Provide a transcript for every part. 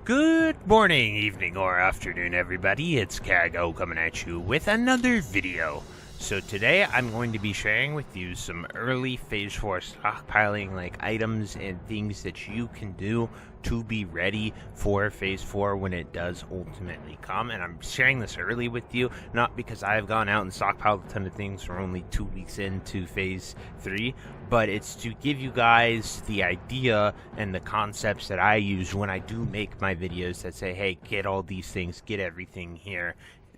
Good morning, evening, or afternoon, everybody. It's Kaghoe coming at you with another video. So today I'm going to be sharing with you some early Phase 4 stockpiling items and things that you can do to be ready for Phase 4 when it does ultimately come. And I'm sharing this early with you, not because I've gone out and stockpiled a ton of things. We're only 2 weeks into Phase 3, but it's to give you guys the idea and the concepts that I use when I do make my videos that say, hey, get all these things, get everything here.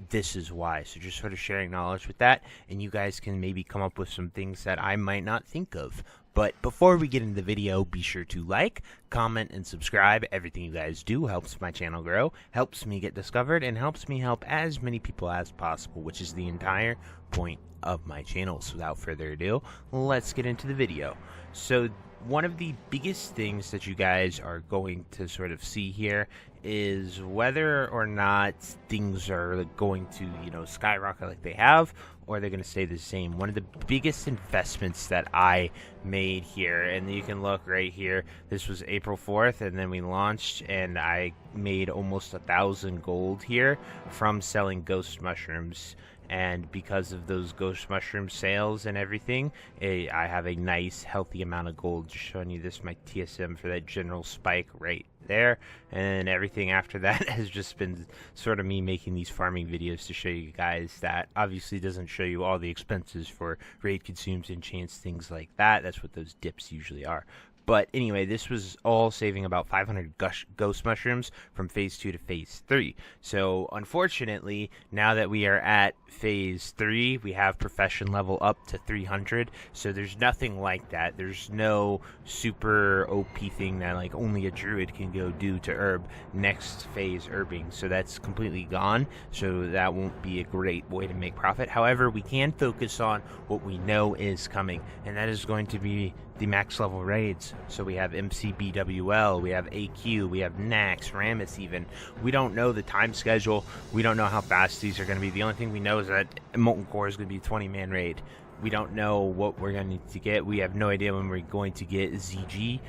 This is why. So just sort of sharing knowledge with that, and you guys can maybe come up with some things that I might not think of. But before we get into the video, be sure to like, comment, and subscribe. Everything you guys do helps my channel grow, helps me get discovered, and helps me help as many people as possible, which is the entire point of my channel. So without further ado, let's get into the video. So one of the biggest things that you guys are going to sort of see here is whether or not things are going to, skyrocket like they have, or they're going to stay the same. One of the biggest investments that I made here, and you can look right here, this was April 4th, and then we launched, and I made almost 1,000 gold here from selling ghost mushrooms. And because of those ghost mushroom sales and everything, I have a nice healthy amount of gold. Just showing you this, my TSM for that general spike right there, and everything after that has just been sort of me making these farming videos to show you guys that obviously doesn't show you all the expenses for raid consumes, enchants, things like that. That's what those dips usually are. But anyway, this was all saving about 500 ghost mushrooms from Phase 2 to Phase 3. So, unfortunately, now that we are at Phase 3, we have profession level up to 300. So, there's nothing like that. There's no super OP thing that, only a druid can go do to herb next phase herbing. So, that's completely gone. So, that won't be a great way to make profit. However, we can focus on what we know is coming, and that is going to be the max level raids. So we have MCBWL, we have AQ, we have Nax, Rammus even. We don't know the time schedule. We don't know how fast these are going to be. The only thing we know is that Molten Core is going to be a 20-man raid. We don't know what we're going to need to get. We have no idea when we're going to get ZG.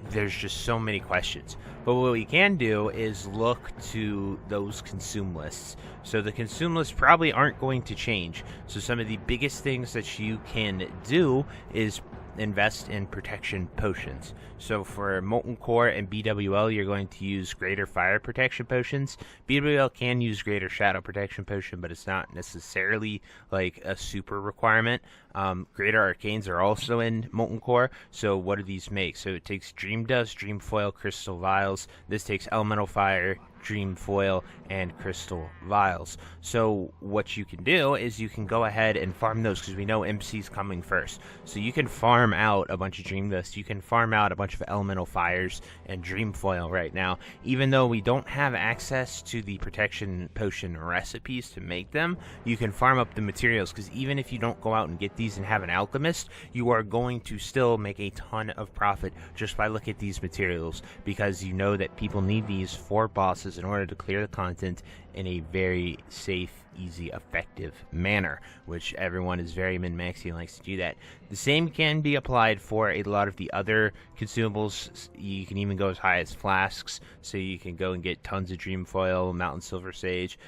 There's just so many questions. But what we can do is look to those consume lists. So the consume lists probably aren't going to change. So some of the biggest things that you can do is invest in protection potions. So for Molten Core and BWL, you're going to use greater fire protection potions. BWL can use greater shadow protection potion, but it's not necessarily a super requirement. Greater arcanes are also in Molten Core. So what do these make? So it takes Dream Dust, Dream Foil, Crystal Vials. This takes Elemental Fire, Dream Foil, and Crystal Vials. So what you can do is you can go ahead and farm those, because we know MC's coming first. So you can farm out a bunch of Dream Dust, you can farm out a bunch of Elemental Fires and Dream Foil right now. Even though we don't have access to the protection potion recipes to make them, you can farm up the materials, because even if you don't go out and get these and have an alchemist, you are going to still make a ton of profit just by looking at these materials, because you know that people need these for bosses in order to clear the content in a very safe, easy, effective manner, which everyone is very min-maxy and likes to do that. The same can be applied for a lot of the other consumables. You can even go as high as flasks, so you can go and get tons of Dream Foil, Mountain Silver Sage,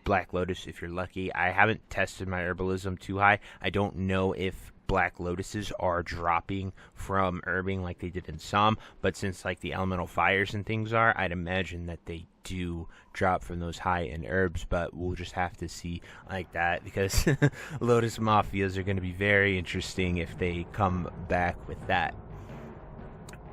Black Lotus if you're lucky. I haven't tested my herbalism too high. I don't know if Black Lotuses are dropping from herbing like they did in some, but since the elemental fires and things are, I'd imagine that they do drop from those high-end herbs, but we'll just have to see that, because Lotus Mafias are going to be very interesting if they come back with that.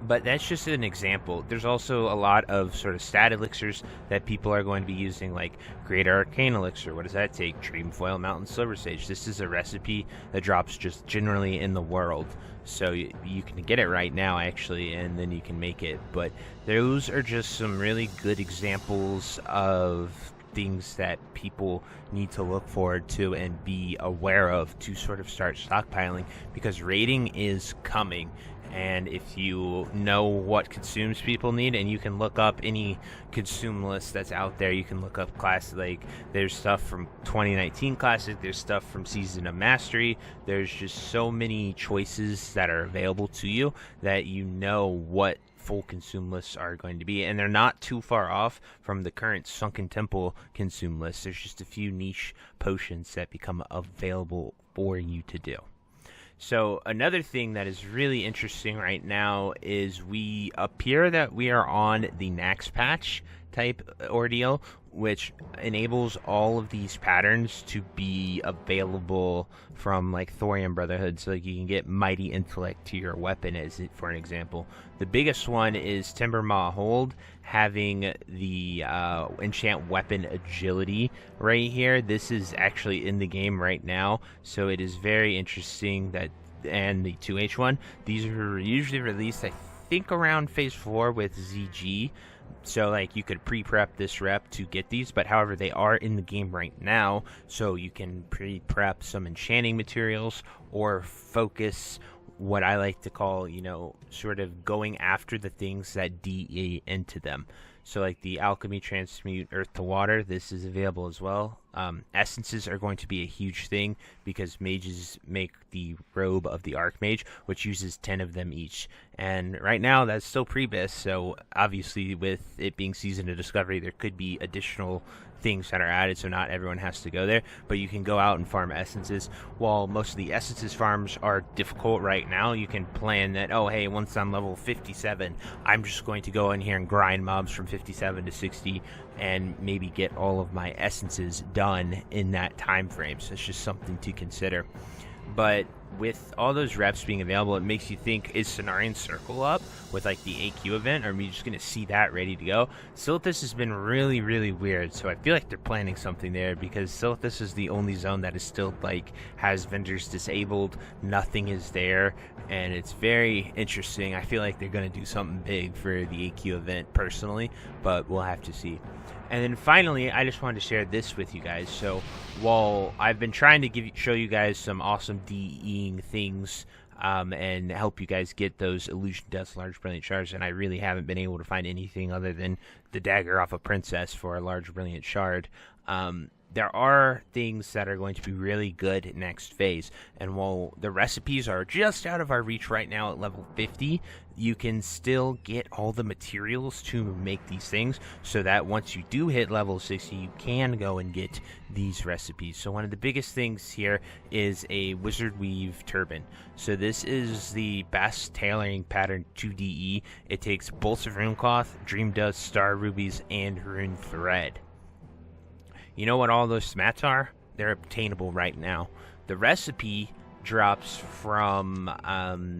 But that's just an example. There's also a lot of sort of stat elixirs that people are going to be using, like Greater Arcane Elixir. What does that take? Dream Foil, Mountain Silver Sage. This is a recipe that drops just generally in the world. So you can get it right now, actually, and then you can make it. But those are just some really good examples of things that people need to look forward to and be aware of to sort of start stockpiling, because raiding is coming. And if you know what consumes people need, and you can look up any consume list that's out there, you can look up Classic. There's stuff from 2019 Classic, there's stuff from Season of Mastery. There's just so many choices that are available to you that you know what full consume lists are going to be, and they're not too far off from the current Sunken Temple consume list. There's just a few niche potions that become available for you to do. So another thing that is really interesting right now is we appear that we are on the Nax patch type ordeal, which enables all of these patterns to be available from like Thorium Brotherhood. So like you can get Mighty Intellect to your weapon, as for an example. The biggest one is Timber Maw Hold, having the enchant weapon agility right here. This is actually in the game right now, so it is very interesting that. And the 2H one, these are usually released, I think, around Phase 4 with ZG. So, like, you could pre-prep this rep to get these, but however, they are in the game right now, so you can pre-prep some enchanting materials or focus what I like to call, you know, sort of going after the things that DE into them. So like the Alchemy Transmute Earth to Water, this is available as well. Essences are going to be a huge thing because mages make the Robe of the Archmage, which uses 10 of them each. And right now that's still pre-bis, so obviously with it being Season of Discovery, there could be additional things that are added, so not everyone has to go there, but you can go out and farm essences. While most of the essences farms are difficult right now, you can plan that, oh hey, once I'm level 57, I'm just going to go in here and grind mobs from 57 to 60 and maybe get all of my essences done in that time frame. So it's just something to consider. But with all those reps being available, it makes you think, is Cenarian Circle up with like the AQ event? Or are we just going to see that ready to go? Silithus has been really, really weird, so I feel like they're planning something there, because Silithus is the only zone that is still like has vendors disabled, nothing is there, and it's very interesting. I feel like they're going to do something big for the AQ event personally, but we'll have to see. And then finally, I just wanted to share this with you guys. So while I've been trying to show you guys some awesome DEing things and help you guys get those Illusion Dust Large Brilliant Shards, and I really haven't been able to find anything other than the dagger off a princess for a Large Brilliant Shard, there are things that are going to be really good next phase. And while the recipes are just out of our reach right now at level 50, you can still get all the materials to make these things, so that once you do hit level 60, you can go and get these recipes. So one of the biggest things here is a Wizard Weave Turban. So this is the best tailoring pattern to DE. It takes bolts of rune cloth, dream dust, star rubies, and rune thread. You know what all those mats are? They're obtainable right now. The recipe drops from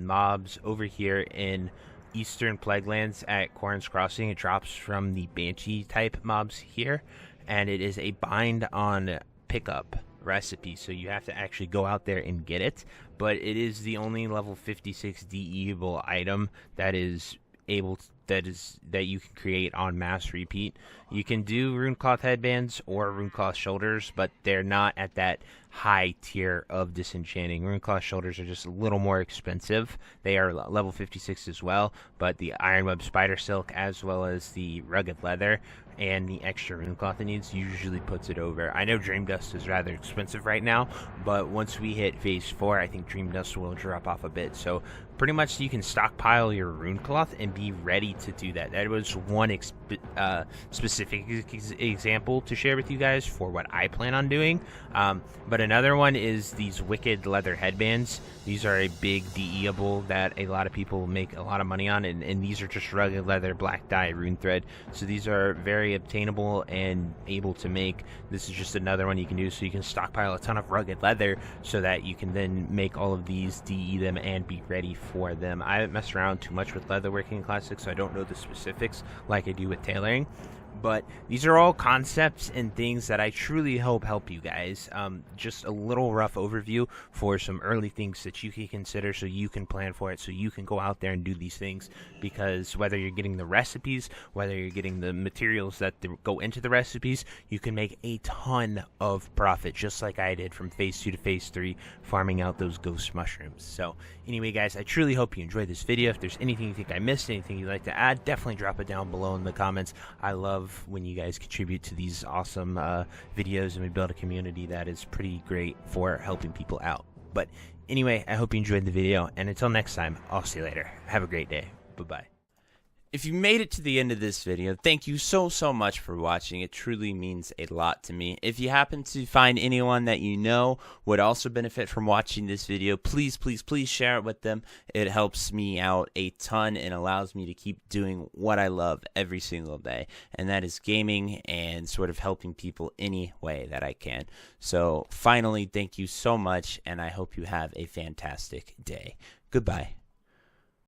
mobs over here in Eastern Plaguelands at Corrin's Crossing. It drops from the Banshee type mobs here, and it is a bind on pickup recipe, so you have to actually go out there and get it. But it is the only level 56 DE-able item that is able to, that you can create on mass repeat. You can do runecloth headbands or runecloth shoulders, but they're not at that high tier of disenchanting. Runecloth shoulders are just a little more expensive. They are level 56 as well, but the Ironweb Spider Silk as well as the Rugged Leather and the extra runecloth it needs usually puts it over. I know Dream Dust is rather expensive right now, but once we hit phase 4, I think Dream Dust will drop off a bit. So pretty much you can stockpile your runecloth and be ready to do that. That was one specific example to share with you guys for what I plan on doing. But another one is these Wicked Leather Headbands. These are a big DE-able that a lot of people make a lot of money on, and these are just Rugged Leather Black Dye Rune Thread. So these are very obtainable and able to make. This is just another one you can do, so you can stockpile a ton of Rugged Leather so that you can then make all of these, DE them, and be ready for them. I haven't messed around too much with leatherworking in Classic, so I don't know the specifics like I do with tailoring. But these are all concepts and things that I truly hope help you guys. Just a little rough overview for some early things that you can consider so you can plan for it, so you can go out there and do these things. Because whether you're getting the recipes, whether you're getting the materials that go into the recipes, you can make a ton of profit, just like I did from phase 2 to phase 3, farming out those ghost mushrooms. So anyway, guys, I truly hope you enjoyed this video. If there's anything you think I missed, anything you'd like to add, definitely drop it down below in the comments. I love when you guys contribute to these awesome videos, and we build a community that is pretty great for helping people out. But anyway, I hope you enjoyed the video, and until next time, I'll see you later. Have a great day. Bye-bye. If you made it to the end of this video, thank you so much for watching. It truly means a lot to me. If you happen to find anyone that you know would also benefit from watching this video, please share it with them. It helps me out a ton and allows me to keep doing what I love every single day, and that is gaming and sort of helping people any way that I can. So finally, thank you so much, and I hope you have a fantastic day. Goodbye.